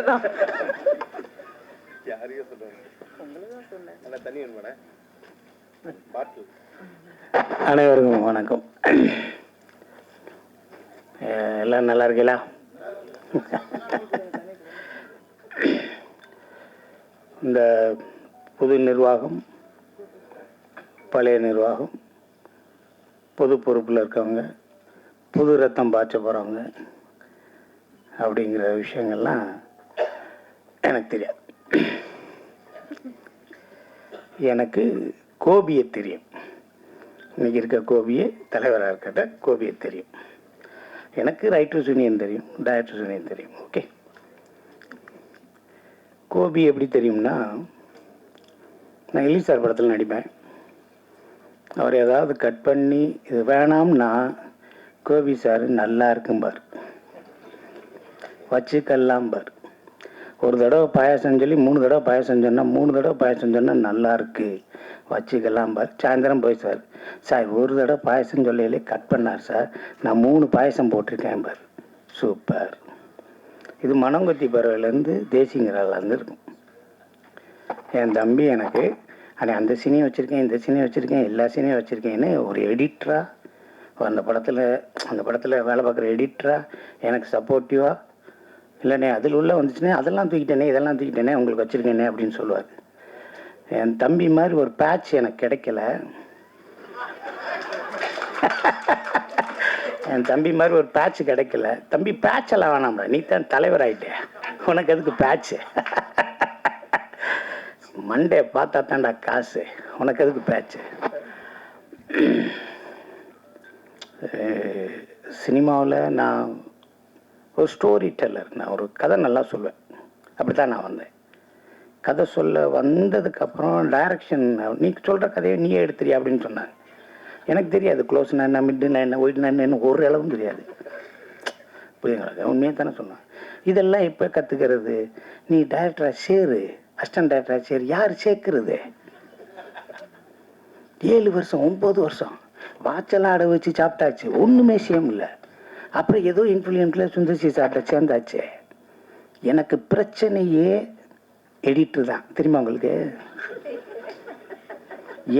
தான். யாரையும் சொல்றேன், உங்களுக்கு தான் சொன்னேன். நல்லா தண்ணி வேணுமாடா? பாட்டில். அனைவருக்கும் வணக்கம். எல்லாம் நல்லா இருக்கீங்களா? இந்த புது நிர்வாகம், பழைய நிர்வாகம், பொது பொறுப்பில் இருக்கவங்க, புது ரத்தம் பாய்ச்ச போகிறவங்க அப்படிங்கிற விஷயங்கள்லாம் எனக்கு தெரியாது. எனக்கு கோபியை தெரியும். இன்னைக்கு இருக்க கோபியை, தலைவராக இருக்கிற கோபியை தெரியும். எனக்கு ரைட்டர்ஸ் யூனியன் தெரியும், டைரக்டர்ஸ் யூனியன் தெரியும். ஓகே, கோபி எப்படி தெரியும்னா, நான் எலி சார் படத்தில் நடிப்பேன். அவர் ஏதாவது கட் பண்ணி இது வேணாம்னா கோபி சார் நல்லா இருக்கும்பார், வச்சுக்கல்லாம்பார். ஒரு தடவை பாயசம் சொல்லி 3 தடவை பாயசம் சொன்னால் 3 தடவை பாயசம் சொன்னால் நல்லா இருக்கு வச்சுக்கல்லாம்பார். சாயந்தரம் போய் சார் சார் ஒரு தடவை பாயசம் சொல்லையிலே கட் பண்ணார் சார், நான் 3 பாயசம் போட்டிருக்கேன் பார். சூப்பர். இது மனங்கொத்தி பறவைலேருந்து தேசிங்கிறாலேருந்து இருக்கும். என் தம்பி எனக்கு அந்த சீனையும் வச்சுருக்கேன், இந்த சீனையும் வச்சுருக்கேன், எல்லா சீனையும் வச்சுருக்கேன்னு ஒரு எடிட்டராக அந்த படத்தில் வேலை பார்க்குற எடிட்டராக எனக்கு சப்போர்ட்டிவாக, இல்லைண்ணே அதில் உள்ள வந்துச்சுன்னே அதெல்லாம் தூக்கிட்டேனே, இதெல்லாம் தூக்கிட்டேனே, உங்களுக்கு வச்சுருக்கேனே அப்படின்னு சொல்லுவார். என் தம்பி மாதிரி ஒரு பேட்ச் எனக்கு கிடைக்கல. என் தம்பி மாதிரி ஒரு பேட்ச் கிடைக்கல. தம்பி பேட்செல்லாம் வேணாம்டா, நீ தான் தலைவர் ஆகிட்டே, உனக்கு எதுக்கு பேட்ச்சு? மண்டே பார்த்தா தான்டா காசு, உனக்கு எதுக்கு பேட்ச்சு? சினிமாவில் நான் ஒரு ஸ்டோரி டெல்லர், நான் ஒரு கதை நல்லா சொல்லுவேன். அப்படி தான் நான் வந்தேன். கதை சொல்ல வந்ததுக்கப்புறம் டைரக்ஷன், நீ சொல்கிற கதையை நீயே எடுத்துறியா அப்படின்னு சொன்னாங்க. எனக்கு தெரியாது க்ளோஸ்னா என்ன, மிட்டுனா என்ன, ஒயிட்னா என்ன, ஒரு அளவும் தெரியாது. புரியுங்களா? உண்மையாக தானே சொன்னேன். இதெல்லாம் இப்போ கற்றுக்கிறது. நீ டைரக்டராக சேரு, அசிஸ்டன்ட் டைரக்டராக சேரு. யார் சேர்க்கறது? 7 வருஷம் 9 வருஷம் வாட்செல்லாம் அடை வச்சு சாப்பிட்டாச்சு, ஒன்றுமே சேம் இல்லை. அப்புறம் ஏதோ இன்ஃப்ளூயன்ஸில் சுந்தர்சி சாப்பிட்ட சேர்ந்தாச்சு. எனக்கு பிரச்சனையே எடிட்டர் தான், தெரியுமா உங்களுக்கு?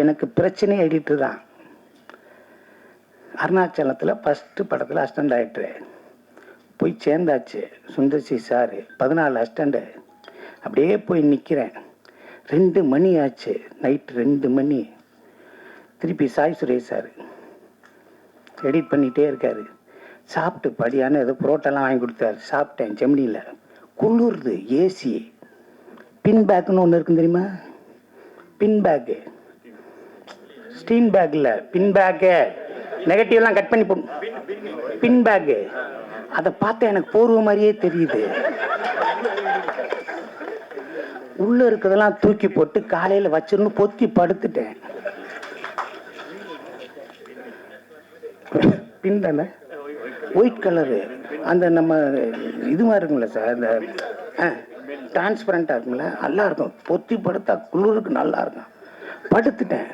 எனக்கு பிரச்சனையே எடிட்டர் தான். அருணாச்சலத்தில் ஃபஸ்ட்டு படத்தில் அசிஸ்டன்ட் டைரக்டரு போய் சேர்ந்தாச்சு. Sundar C sir 14 assistant. அப்படியே போய் நிற்கிறேன். 2 மணி ஆச்சு, நைட்டு 2 மணி. திருப்பி சாய் சுரேஷ் சார் எடிட் பண்ணிகிட்டே இருக்கார். சாப்பிட்டு படியான ஏதோ புரோட்டெல்லாம் வாங்கி கொடுத்தாரு. சாப்பிட்டேன். ஜெமினியில் குளிர்து, ஏசி. பின் பேக்குன்னு ஒன்று இருக்குன்னு தெரியுமா? பின் பேக்கு, ஸ்டீன் பேக் இல்லை, பின் பேக்கு. நெகட்டிவ்லாம் கட் பண்ணி பின் பேக்கு. அதை பார்த்தா எனக்கு போர்வ மாதிரியே தெரியுது. உள்ள இருக்கிறதெல்லாம் தூக்கி போட்டு காலையில் வச்சிருந்து பொத்தி படுத்துட்டேன். பின் தானே, ஒயிட் கலரு, அந்த நம்ம இது மாதிரி இருக்குங்களா சார், அந்த டிரான்ஸ்பரண்டாக இருக்குங்களா, நல்லா இருக்கும். பொத்தி படுத்தா குளிருக்கு நல்லா இருக்கும். படுத்துட்டேன்.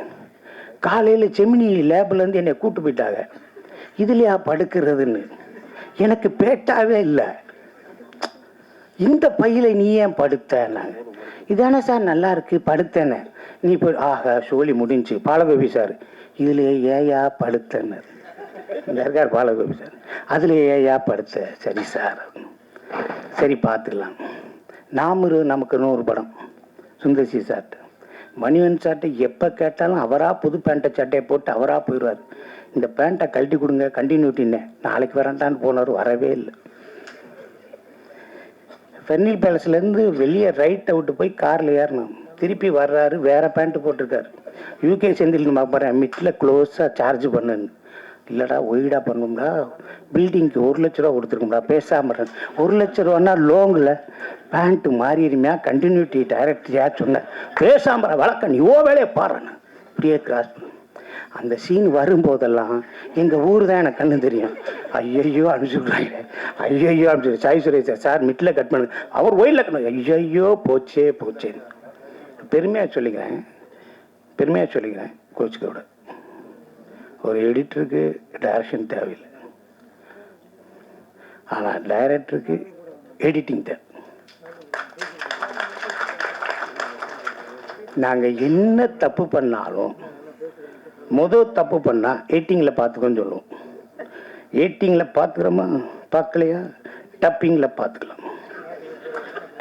காலையில் செமினி லேப்லேருந்து என்னை கூட்டு போயிட்டாங்க. இதுலையா படுக்கிறதுன்னு எனக்கு பேட்டாவே இல்லை. இந்த பையில நீ ஏன் படுத்தேன்? இதானே சார் நல்லா இருக்கு, படுத்தேன்னு. நீ போய் ஆஹா சோழி முடிஞ்சு. பாலகோபி சார் இதுல ஏயா படுத்தேன்னு இருக்கார். பாலகோபி சார் அதுல ஏயா படுத்த? சரி சார், சரி பார்த்துக்கலாம். நமக்கு 100 படம் சுந்தர்சி சார்ட்டு. மணிவன் சார்ட்டு எப்போ கேட்டாலும் அவராக புது பேண்ட்டை சட்டையை போட்டு அவராக போயிடுவார். இந்த பேண்ட்டை கழட்டி கொடுங்க கண்டினியூட்டின்னு. நாளைக்கு வரண்டான்னு போனார், வரவே இல்லை. ஃபெர்னில் பேலஸ்லேருந்து வெளியே ரைட்டை விட்டு போய் காரில் ஏறணும். திருப்பி வர்றாரு, வேறு பேண்ட்டு போட்டிருக்காரு. யூகே செந்தில் பார்க்குறேன், மிட்டில் க்ளோஸாக சார்ஜ் பண்ணுன்னு. இல்லைடா ஒய்டா பண்ணும்டா, பில்டிங்க்கு 1 லட்ச ரூபா கொடுத்துருக்கும்டா, பேசாமல் 1 லட்ச ரூபான்னா லோங்கில் பேண்ட்டு மாறிடுமையா, கண்டினியூட்டி டைரக்டரியா சொன்னேன். பேசாமல் வழக்கம் நீ வேலையை பாருன்னு இப்படியே கிராஸ் பண்ண. அந்த சீன் வரும்போதெல்லாம் எங்கள் ஊர் தான் எனக்கு கண்ணு தெரியும். ஐயையோ அனுப்பிச்சுடுறாங்க, ஐயையோ அனுப்பிச்சு. சாய் சுரேஷ் சார் மிட்டில் கட் பண்ணுங்க, அவர் ஒயிலில் கட் பண்ணு. ஐயையோ போச்சே போச்சேன்னு பெருமையாக சொல்லிக்கிறேன். கோச்சுக்கோட ஒரு எடிட்டருக்கு டைரக்ஷன் தேவையில்லை, ஆனால் டைரக்டருக்கு எடிட்டிங் தேவை. நாங்கள் என்ன தப்பு பண்ணாலும் தப்பு பண்ணால் எயிட்டிங்கில் பார்த்துக்கோன்னு சொல்லுவோம். எயிட்டிங்கில் பார்த்துக்கிறோமா? பார்க்கலையா? டப்பிங்கில் பார்த்துக்கலாம்.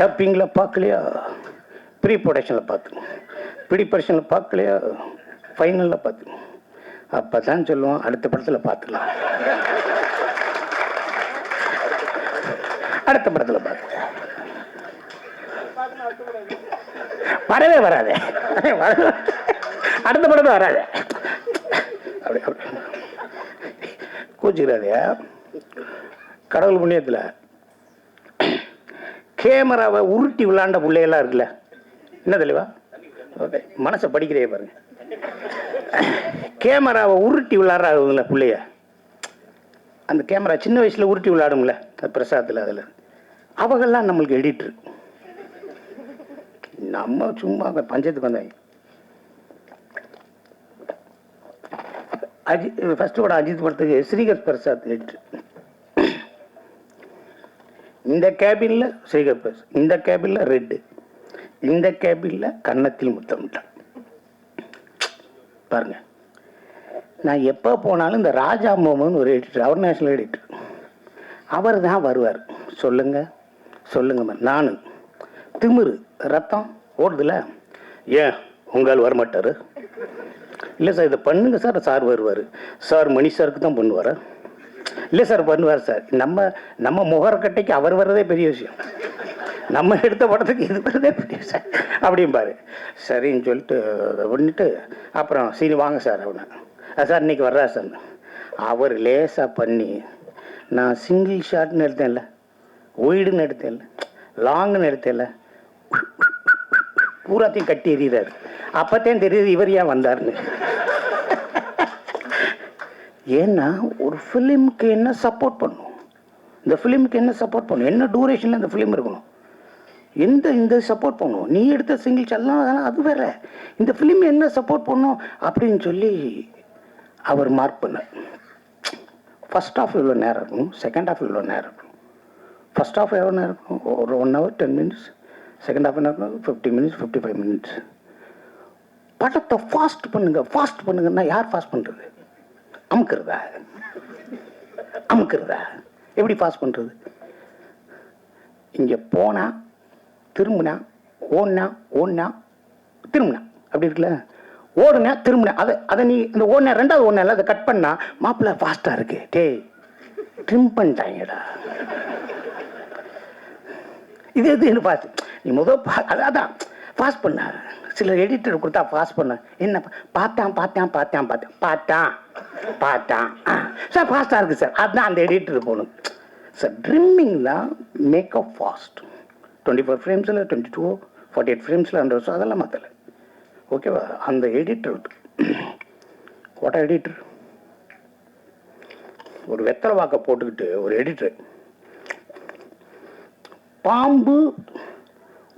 டப்பிங்கில் பார்க்கலையா? ப்ரீ ப்ரொடக்ஷனில் பார்த்துக்கணும். ப்ரீ ப்ரொடக்ஷனில் பார்க்கலையா? ஃபைனலில் பார்த்துக்கணும். அப்போ தான் சொல்லுவோம் அடுத்த படத்தில் பார்த்துக்கலாம். அடுத்த படத்தில் பார்த்து வரவே வராது. அடுத்த படத்தில் வராது. அப்படி கூச்சிக்கிறாதே. கடவுள் புண்ணியத்தில் கேமராவை உருட்டி விளாண்ட பிள்ளையெல்லாம் இருக்குல்ல, என்ன தெளிவா? ஓகே, மனசை படிக்கிறே பாருங்க. கேமராவை உருட்டி விளாட்றாங்க பிள்ளைய. அந்த கேமரா சின்ன வயசில் உருட்டி விளையாடும்ல, பிரசாதத்தில். அதில் அவங்கெல்லாம் நம்மளுக்கு எடிட்ரு. நம்ம சும்மா பஞ்சத்துக்கு வந்தாங்க. ஃபர்ஸ்ட் கூட அஜித் படத்துக்கு ஸ்ரீகர் பிரசாத் எடிட்ரு. இந்த கேபின்ல ஸ்ரீகர் பிரசாத், இந்த கேபின்ல ரெட்டு, இந்த கேபின்ல கன்னத்தில் முத்தமிட்டான். பாருங்க, நான் எப்போ போனாலும் இந்த ராஜா மோகன் ஒரு எடிட்டர், அவர் நேஷனல் எடிட்டர், அவர் தான் வருவார். சொல்லுங்க சொல்லுங்க. நானு திமிரு ரத்தம் ஓடுதுல, ஏன் உங்களால் வரமாட்டார்? இல்லை சார் இதை பண்ணுங்க சார். சார் வருவார். சார் மணி சாருக்கு தான் பண்ணுவார். இல்லை சார் பண்ணுவார் சார். நம்ம முகரக்கட்டைக்கு அவர் வர்றதே பெரிய விஷயம். நம்ம எடுத்த படத்துக்கு இது வர்றதே பெரிய விஷயம் அப்படிம்பாரு. சரின்னு சொல்லிட்டு பண்ணிட்டு அப்புறம் சரி வாங்க சார் அப்படின்னா, சார் இன்னைக்கு வர்றா சார். அவர் லேசாக பண்ணி, நான் சிங்கிள் ஷாட்னு எடுத்தேன்ல, ஒய்டுன்னு எடுத்தேன்ல, லாங்குன்னு எடுத்தேன்ல, பூராத்தையும் கட்டி எறிகிறாரு. அப்போத்தான் தெரியுது இவர் ஏன் வந்தார்னு. ஏன்னா ஒரு ஃபிலிமுக்கு என்ன சப்போர்ட் பண்ணும், இந்த ஃபிலிமுக்கு என்ன சப்போர்ட் பண்ணும், என்ன டூரேஷனில் இந்த ஃபிலிம் இருக்கணும், இந்த சப்போர்ட் பண்ணும். நீ எடுத்த சிங்கிள் ஷாட்லாம் அது வேற, இந்த ஃபிலிம் என்ன சப்போர்ட் பண்ணும் அப்படின்னு சொல்லி அவர் மார்க் பண்ணார். ஃபர்ஸ்ட் ஹாஃப் இவ்வளோ நேரம் இருக்கணும், செகண்ட் ஹாஃப் இவ்வளோ நேரம் இருக்கணும். ஃபர்ஸ்ட் ஹாஃப் எவ்வளோ நேரம் இருக்கணும்? ஒரு 1 hour 10 minutes. செகண்ட் ஹாஃப் என்ன இருக்கணும்? 50 minutes 55 minutes. படத்தை ஃபாஸ்ட் பண்ணுங்கன்னா யார் ஃபாஸ்ட் பண்ணுறது? அமுக்கிறதா? எப்படி ஃபாஸ்ட் பண்ணுறது? இங்கே போனா திரும்பினா, ஓடினா திரும்பினா, அப்படி இருக்குல்ல, ஓடுனா திரும்பினா, அதை நீ இந்த ஓடினா ரெண்டாவது ஓடினா அதை கட் பண்ணா மாப்பிள்ள ஃபாஸ்ட்டாக இருக்கு. டேய் ட்ரிம் பண்ணிட்டாங்கடா. இது ஃபாஸ்ட். நீ அதான் ஃபாஸ்ட் பண்ண. சில எடிட்டர் கொடுத்தா ஃபாஸ்ட் பண்ண, என்ன பார்த்தான் சார் ஃபாஸ்ட்டாக இருக்குது சார், அதுதான் அந்த எடிட்டர் போகணும் சார். ட்ரிம்மிங் தான் மேக்கப் ஃபாஸ்ட். 24 frames 22 48 frames 100, அதெல்லாம் மாற்றலை. ஓகேவா? அந்த எடிட்டர் கோட்டா எடிட்டர் ஒரு வெத்தலை வாக்க போட்டுக்கிட்டு ஒரு எடிட்டர், பாம்பு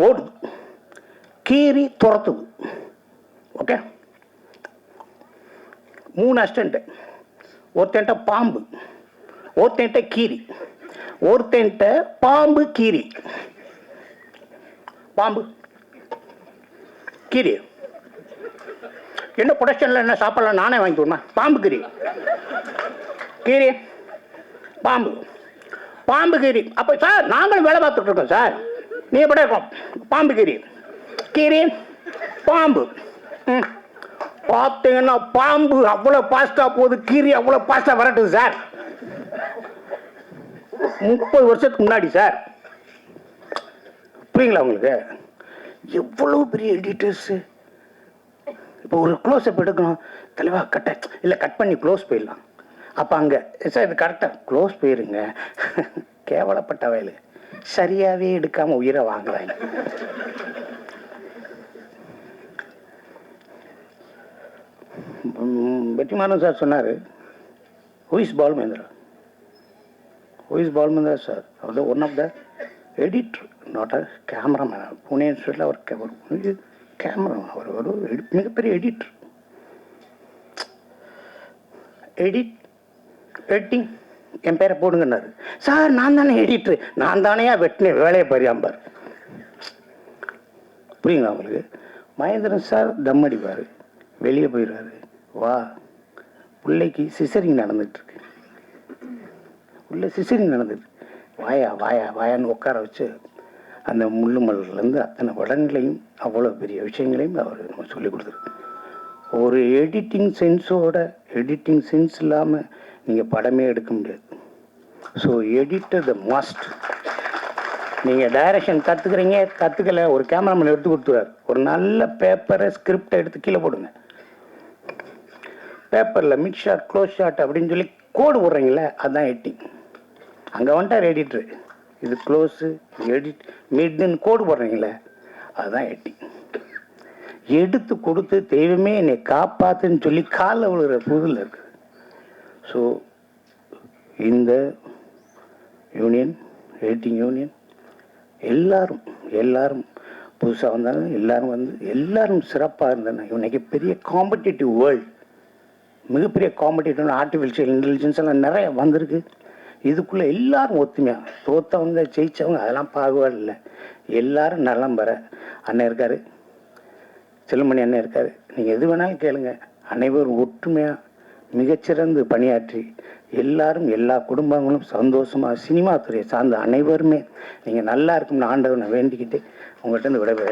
ஓடுது, கீரி துரத்துது. Okay, 3 assistant. ஒருத்தன்ட்ட பாம்பு, ஒருத்தன்ட்ட கீரி, ஒருத்தன்ட்ட பாம்பு கீரி. பாம்பு கீரி என்ன ப்ரொடக்ஷனில் என்ன சாப்பாடுலாம் நானே வாங்கிக்கணுமா? பாம்பு கீரி பாம்பு கீரி. அப்போ சார் நாங்களும் வேலை பார்த்துட்டு இருக்கோம் சார், நீ எப்படி இருக்கோம்? பாம்பு கீரி பாம்பு. பார்த்தீங்கன்னா பாம்பு அவ்வளோ பாஸ்டாக போகுது, கீரி அவ்வளோ பாஸ்டாக வரட்டுது சார். 30 வருஷத்துக்கு முன்னாடி சார். புரியுங்களா உங்களுக்கு? எவ்வளோ பெரிய எடிட்டர்ஸு. இப்போ ஒரு க்ளோஸ்அப் எடுக்கணும், தலைவா கட் பண்ணி க்ளோஸ் போயிடலாம். அப்போ அங்கே சார் இது கரெக்டாக க்ளோஸ் போயிருங்க. கேவலப்பட்ட வயலு சரியாகவே எடுக்காமல் உயிரை வாங்குறாங்க. வெற்றிமாறன் சார் சொன்னார், ஹூ இஸ் பாலுமேந்திரா சார்? அவர் one of the editor, not a cameraman. Pune இன்ஸ்டியூட்டில் அவர் கேமரா, அவர் ஒரு மிகப்பெரிய எடிட்டர். எடிட்டிங் என் பேரை போடுங்கன்னாரு சார். நான் தானே எடிட்டரு, நான் தானே வெட்டினேன், வேலையை பரியாம்பார். புரியுங்களா உங்களுக்கு? மகேந்திரன் சார் தம் அடிப்பார், வெளியே போயிடுவார். வா, பிள்ளைக்கு சிசரிங் நடந்துகிட்ருக்கு, உள்ள சிசரிங் நடந்துட்டு, வாயா வாயா வாயான்னு உட்கார வச்சு அந்த முள்ளு மலர்லேருந்து அத்தனை படங்களையும் அவ்வளோ பெரிய விஷயங்களையும் அவர் நம்ம சொல்லிக் கொடுத்துருக்கு. ஒரு எடிட்டிங் சென்ஸ் இல்லாமல் நீங்கள் படமே எடுக்க முடியாது. ஸோ எடிட்டர் த மஸ்ட். நீங்கள் டைரக்ஷன் கற்றுக்கல, ஒரு கேமராமேன் எடுத்து கொடுத்துருவார். ஒரு நல்ல பேப்பரை ஸ்கிரிப்டை எடுத்து கீழே போடுங்க. பேப்பரில் மிட் ஷாட், க்ளோஸ் ஷாட் அப்படின்னு சொல்லி கோடு போடுறீங்களே, அதுதான் எடிட்டிங். அங்கே வந்துட்டார் எடிட்ரு, இது க்ளோஸு, எடிட், மிட்னு கோடு போடுறீங்களே, அதுதான் எடிட்டிங். எடுத்து கொடுத்து தெய்வமே என்னை காப்பாத்துன்னு சொல்லி காலில் விழுகிற புதில் இருக்குது. ஸோ இந்த யூனியன், எடிட்டிங் யூனியன், எல்லாரும் புதுசாக வந்தாங்க, எல்லாரும் சிறப்பாக இருந்தாங்க. இன்னைக்கு பெரிய காம்படிட்டிவ் வேர்ல்டு, மிகப்பெரிய காம்படிட்டிவ் ஆர்டிஃபிஷியல் இன்டெலிஜென்ஸ் எல்லாம் நிறைய வந்திருக்கு. இதுக்குள்ளே எல்லாரும் ஒத்துமையாக, தோற்றவங்க ஜெயித்தவங்க அதெல்லாம் பாகுபாடு இல்லை, எல்லாரும் நலம் பெற. அண்ணன் இருக்கார், செல்லுமணி அண்ணன் இருக்கார், நீங்கள் எது வேணாலும் கேளுங்க. அனைவரும் ஒற்றுமையாக மிகச்சிறந்து பணியாற்றி எல்லாரும், எல்லா குடும்பங்களும் சந்தோஷமாக, சினிமா துறையை சார்ந்த அனைவருமே நீங்கள் நல்லா இருக்கும்னு ஆண்டவனை வேண்டிக்கிட்டு உங்கள்கிட்ட விடைபெற.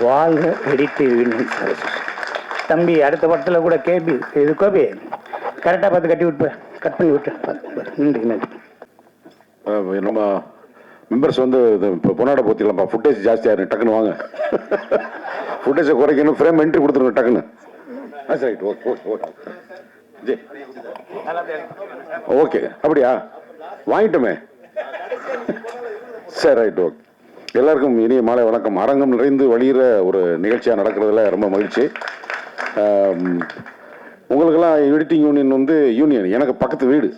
வாழ்க எடிட்டிவ் யூனியன். தம்பி அடுத்த படத்தில் கூட கேபி இது கோபி கரெக்டாக பார்த்து கட் பண்ணி விட்டு. நன்றி. நம்ம மெம்பர்ஸ் வந்து இப்போ பொன்னாடை போத்திடலாம்ப்பா, ஃபுட்டேஜ் ஜாஸ்தியாக இருக்கு, டக்குன்னு வாங்க. ஃபுட்டேஜை குறைக்கணும், ஃப்ரேம் என்ட்ரி கொடுத்துருங்க டக்குன்னு. Right, okay okay okay G, okay அப்படியா, வாங்கிட்டோமே. சரி, ரைட், ஓகே. எல்லாருக்கும் இனிய மாலை வணக்கம். அரங்கம் நிறைந்து வழிகிற ஒரு நிகழ்ச்சியாக நடக்கிறதுல ரொம்ப மகிழ்ச்சி. உங்களுக்கெல்லாம் எடிட்டிங் யூனியன் வந்து யூனியன் எனக்கு பக்கத்து வீடு.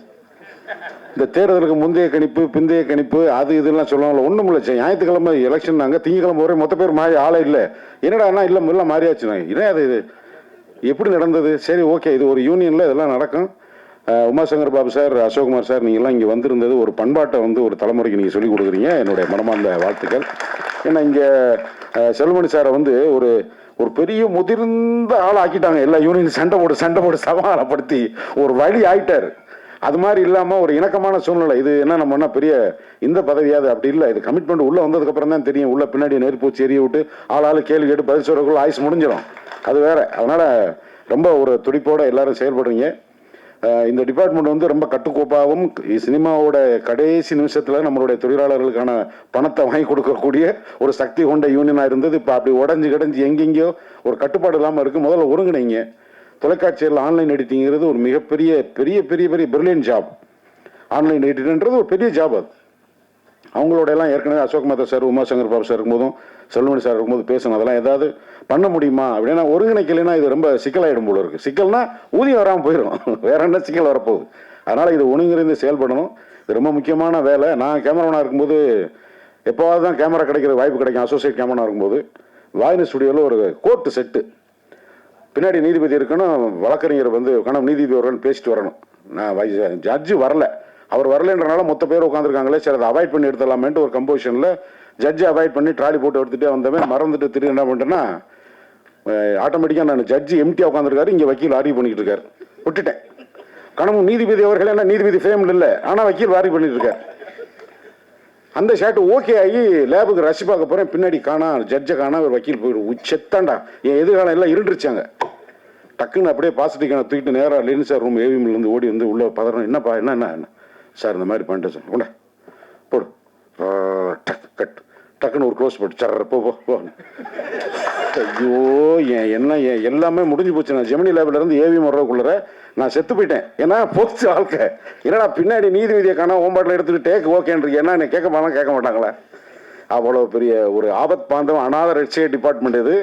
இந்த தேர்தலுக்கு முந்தைய கணிப்பு, பிந்தைய கணிப்பு, அது இதெல்லாம் சொல்லுவாங்களோ, ஒன்றும் இல்லை. ஞாயிற்றுக்கிழமை எலெக்ஷன், நாங்கள் திங்கக்கிழமை வரை மொத்த பேர் மாறி ஆளே இல்லை. என்னடா இல்லை எல்லாம் மாறியாச்சு. ஏன் அது இது எப்படி நடந்தது? சரி, ஓகே, இது ஒரு யூனியனில் இதெல்லாம் நடக்கும். உமாசங்கர் பாபு சார், அசோக்குமார் சார், நீங்கள்லாம் இங்கே வந்திருந்தது ஒரு பண்பாட்டை வந்து ஒரு தலைமுறைக்கு நீங்கள் சொல்லிக் கொடுக்குறீங்க. என்னுடைய மனமார்ந்த வாழ்த்துக்கள். ஏன்னா இங்கே செல்வமணி சாரை வந்து ஒரு பெரிய முதிர்ந்த ஆள் ஆக்கிட்டாங்க. எல்லா யூனியன் சண்டை போட்டு சமாளப்படுத்தி ஒரு வழி ஆயிட்டார். அது மாதிரி இல்லாமல் ஒரு இணக்கமான சூழ்நிலை. இது என்ன நம்ம பெரிய இந்த பதவியாது அப்படி இல்லை. இது கமிட்மெண்ட் உள்ளே வந்ததுக்கப்புறம் தான் தெரியும். உள்ள பின்னாடி நெருப்பூச்சி எரிய விட்டு ஆளாளு கேள்வி கேட்டு பதில் சொல்றதுக்குள்ள ஆயுசு முடிஞ்சிடும், அது வேற. அதனால ரொம்ப ஒரு துடிப்போட எல்லாரும் செயல்படுறீங்க. இந்த டிபார்ட்மெண்ட் வந்து ரொம்ப கட்டுக்கோப்பாகவும் சினிமாவோட கடைசி நிமிஷத்தில் நம்மளுடைய தொழிலாளர்களுக்கான பணத்தை வாங்கி கொடுக்கக்கூடிய ஒரு சக்தி கொண்ட யூனியனாக இருந்தது. இப்போ அப்படி உடஞ்சி கிடஞ்சி எங்கெங்கயோ ஒரு கட்டுப்பாடு இல்லாமல் இருக்குது. முதல்ல ஒருங்கிணைங்க. தொலைக்காட்சியில் ஆன்லைன் எடிட்டிங்கிறது ஒரு மிகப்பெரிய பெரிய பெரிய பெரிய பிரில்லியன்ட் ஜாப். ஆன்லைன் எடிட்டர்ன்றது ஒரு பெரிய ஜாப். அது அவங்களோட எல்லாம் ஏற்கனவே அசோக் மேத்தா சார், உமாசங்கர் பாபு சார் இருக்கும்போதும், செல்வமணி சார் இருக்கும்போது பேசணும். அதெல்லாம் ஏதாவது பண்ண முடியுமா அப்படின்னா, ஒருங்கிணைக்கலைன்னா இது ரொம்ப சிக்கலாயிடும் போல இருக்கு. சிக்கல்னா ஊதியம் வராமல் போயிடும், வேற என்ன சிக்கல் வரப்போகுது. அதனால இது ஒருங்கிணைந்து செயல்படணும். இது ரொம்ப முக்கியமான வேலை. நான் கேமராமேனாக இருக்கும்போது எப்போவாது தான் கேமரா கிடைக்கிற வாய்ப்பு கிடைக்கும். அசோசியேட் கேமரா இருக்கும்போது வாயின ஸ்டுடியோவில் ஒரு கோர்ட்டு செட்டு, பின்னாடி நீதிபதி இருக்கணும், வழக்கறிஞர் வந்து கணம் நீதிபதி வரணும்னு பேசிட்டு வரணும். நான் ஜட்ஜு வரல, அவர் வரலன்றனால மொத்த பேர் உட்காந்துருக்காங்களே, சரி அதை அவாய்ட் பண்ணி எடுத்துடலாமேன்ட்டு ஒரு கம்போசிஷனில் ஜட்ஜை அவாய்ட் பண்ணி ட்ராலி போட்டு எடுத்துகிட்டே வந்தவன் மறந்துட்டு திரும்பி என்ன பண்ணிட்டேன்னா, ஆட்டோமேட்டிக்காக நான் ஜட்ஜு எம்டியாக உட்காந்துருக்காரு, இங்கே வக்கீல் ஆர்கியூ பண்ணிக்கிட்டு இருக்காரு. விட்டுட்டேன். கணமும் நீதிபதி அவர்கள் என்ன நீதிபதி ஃபேமில் இல்லை, ஆனால் வக்கீல் ஆர்கியூ பண்ணிட்டு இருக்காரு. அந்த ஷாட்டு ஓகே ஆகி லேபுக்கு ரஷ் பார்க்க போகிறேன், பின்னாடி காணா, ஜட்ஜை காணா, ஒரு வக்கீல் போயிடும். செத்தாண்டா, என் எதிர்காலம் எல்லாம் இருந்துருச்சாங்க. டக்குன்னு அப்படியே பாசிட்டிவ் தூக்கிட்டு நேராக லெனின் சார் ரூம் ஏவிஎம்லேருந்து ஓடி வந்து உள்ளே பதறணும். என்னப்பா என்ன சார் இந்த மாதிரி பண்ணிட்டேன் சார். உண்டா போடு, டக்குன்னு ஒரு க்ளோஸ் போட்டு சர்ற போ. ஐயோ என் எல்லாமே முடிஞ்சு போச்சு. நான் ஜெமினி லேபில் இருந்து ஏவிஎம் வர்றதுக்குள்ளே நான் செத்து போயிட்டேன். ஏன்னா போச்சு வாழ்க்கை. என்னடா பின்னாடி நீதிபதியை காணா ஓம்பாட்டில் எடுத்துட்டு டேக் ஓகேன்றீங்க, என்ன கேட்க மாட்டாங்களா? அவ்வளோ பெரிய ஒரு ஆபத் பாந்தம் அனாத ரட்சிய டிபார்ட்மெண்ட் இது.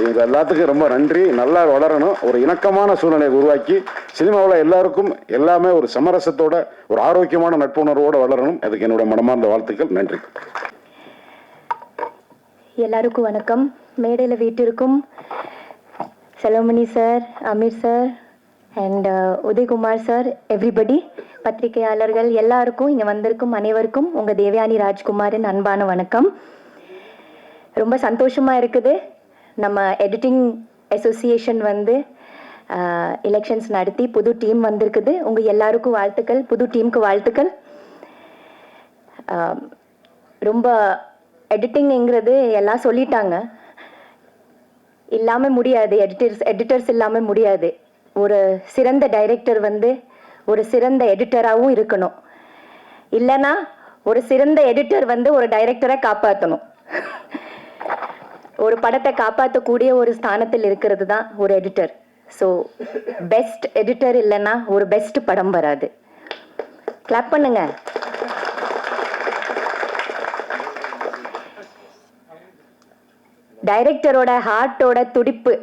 இது எல்லாத்துக்கும் ரொம்ப நன்றி. நல்லா வளரணும். ஒரு இணக்கமான சூழ்நிலையை உருவாக்கி சினிமாவில் எல்லாருக்கும் எல்லாமே ஒரு சமரசத்தோட ஒரு ஆரோக்கியமான நட்புணர்வோடு வளரணும். அதுக்கு என்னோட மனமார்ந்த வாழ்த்துக்கள். நன்றி. எல்லாருக்கும் வணக்கம். மேடையில் வீட்டிற்கும் Selvamani sir, Ameer sir and Udhayakumar sir, everybody, பத்திரிகையாளர்கள் எல்லாருக்கும், இங்கே வந்திருக்கும் அனைவருக்கும் உங்கள் தேவயானி ராஜ்குமாரின் அன்பான வணக்கம். ரொம்ப சந்தோஷமாக இருக்குது. நம்ம எடிட்டிங் அசோசியேஷன் வந்து எலெக்ஷன்ஸ் நடத்தி புது டீம் வந்திருக்குது. உங்கள் எல்லாருக்கும் வாழ்த்துக்கள், புது டீமுக்கு வாழ்த்துக்கள். ரொம்ப எடிட்டிங்கிறது எல்லாம் சொல்லிட்டாங்க, இல்லாமல் முடியாது. எடிட்டர்ஸ் இல்லாமல் முடியாது. ஒரு சிறந்த டைரக்டர் வந்து ஒரு சிறந்த எடிட்டராகவும் இருக்கணும். இல்லைன்னா ஒரு சிறந்த எடிட்டர் வந்து ஒரு டைரக்டரை காப்பாற்றணும். ஒரு படத்தை காப்பாற்றக்கூடிய ஒரு ஸ்தானத்தில் இருக்கிறது தான் ஒரு எடிட்டர். ஸோ பெஸ்ட் எடிட்டர் இல்லைன்னா ஒரு பெஸ்ட் படம் வராது. கிளாப் பண்ணுங்க. டைரக்டரோட ஹார்ட்டோட துடிப்பு,